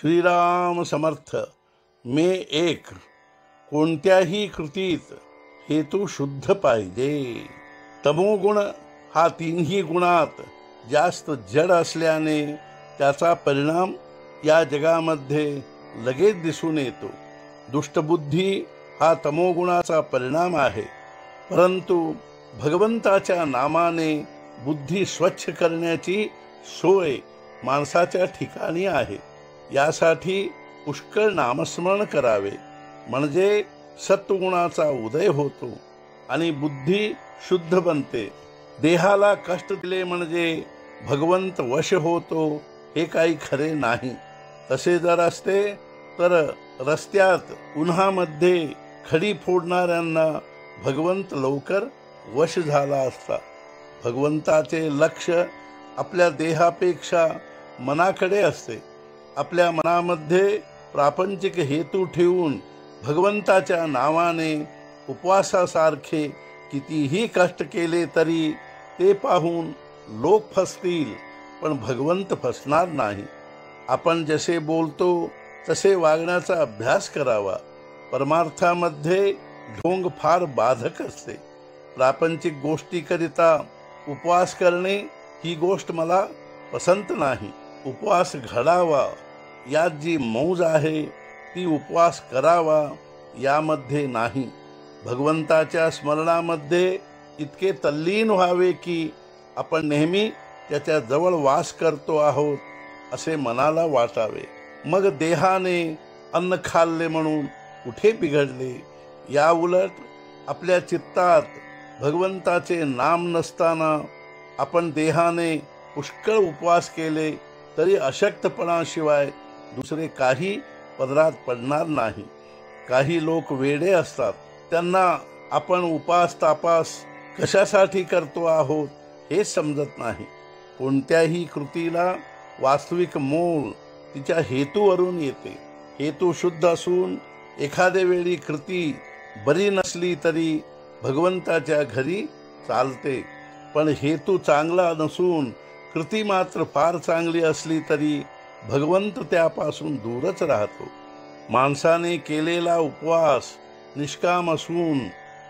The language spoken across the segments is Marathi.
श्रीराम समर्थ। मे एक, कोणत्याही कृतीत हेतू शुद्ध पाहिजे। तमोगुण हा तीनही गुणात जास्त जड असल्याने त्याचा परिणाम या जगामध्ये लगेच दिसून येतो। दुष्टबुद्धी हा तमोगुणाचा परिणाम आहे, परंतु भगवंताच्या नामाने बुद्धी स्वच्छ करण्याची सोय माणसाच्या ठिकाणी आहे। यासाठी पुष्कळ नामस्मरण करावे, म्हणजे सत्वगुणाचा उदय होतो आणि बुद्धी शुद्ध बनते। देहाला कष्ट दिले म्हणजे भगवंत वश होतो हे काही खरे नाही। तसे जर असते तर रस्त्यात उन्हामध्ये खडी फोडणाऱ्यांना भगवंत लवकर वश झाला असता। भगवंताचे लक्ष आपल्या देहापेक्षा मनाकडे असते। आपल्या मनामध्ये प्रापंचिक हेतू ठेवून भगवंताच्या नावाने उपवासासारखे कितीही कष्ट केले तरी ते पाहून लोक फसतील, पण भगवंत फसणार नाही। आपण जसे बोलतो तसे वागण्याचा अभ्यास करावा। परमार्थामध्ये ढोंग फार बाधक असते। प्रापंचिक गोष्टीकरिता उपवास करणे ही गोष्ट मला पसंत नाही। उपवास घडावा यात जी मौज आहे ती उपवास करावा यामध्ये नाही। भगवंताच्या स्मरणामध्ये इतके तल्लीन व्हावे की आपण नेहमी त्याच्या जवळ वास करतो आहोत असे मनाला वाटावे। मग देहाने अन्न खाल्ले म्हणून कुठे बिघडले। या उलट आपल्या चित्तात भगवंताचे नाम नसताना आपण देहाने पुष्कळ उपवास केले तरी अशक्तपणाशिवाय दुसरे काही पदरात पडणार नाही। काही लोक वेडे असतात, त्यांना आपण उपास तापास कशासाठी करतो आहोत हे समजत नाही। कोणत्याही कृतीला वास्तविक मोल तिच्या हेतूवरून येते। हेतू शुद्ध असून एखाद्या वेळी कृती बरी नसली तरी भगवंताच्या घरी चालते, पण हेतू चांगला नसून कृती मात्र फार चांगली असली तरी भगवंत त्यापासून दूरच राहतो। माणसाने केलेला उपवास निष्काम असून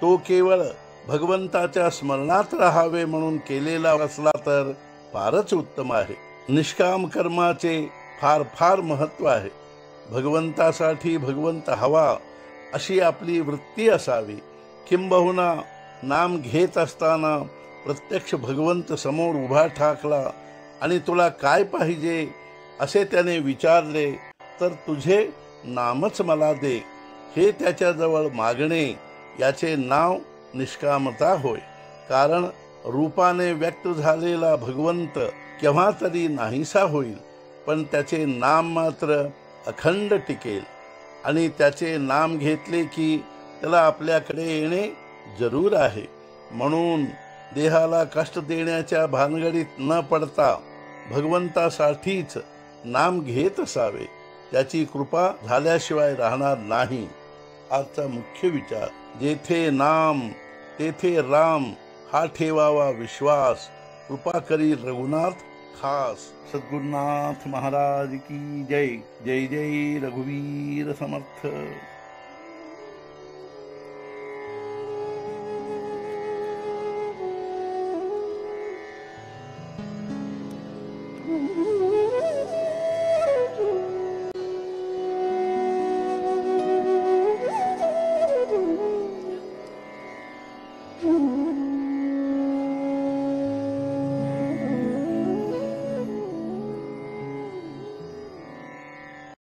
तो केवळ भगवंताच्या स्मरणात राहावे म्हणून केलेला असला तर फारच उत्तम आहे। निष्काम कर्माचे फार फार महत्त्व आहे। भगवंतासाठी भगवंत हवा अशी आपली वृत्ती असावी। किंबहुना नाम घेत असताना प्रत्यक्ष भगवंत समोर उभा ठाकला आणि तुला काय पाहिजे असे त्याने विचारले तर तुझे नामच मला दे हे त्याच्याजवळ मागणे याचे नाव निष्कामता होय। कारण रूपाने व्यक्त झालेला भगवंत केव्हा तरी नाहीसा होईल, पण त्याचे नाम मात्र अखंड टिकेल आणि त्याचे नाम घेतले की त्याला आपल्याकडे येणे जरूर आहे। म्हणून देहाला कष्ट देण्याच्या भानगडीत न पडता भगवंतासाठीच नाम घेत असावे। त्याची कृपा झाल्याशिवाय राहणार नाही। आजचा मुख्य विचार, जेथे नाम तेथे राम हा ठेवावा विश्वास। कृपा करी रघुनाथ खास। सद्गुरुनाथ महाराज की जय। जय जय रघुवीर समर्थ।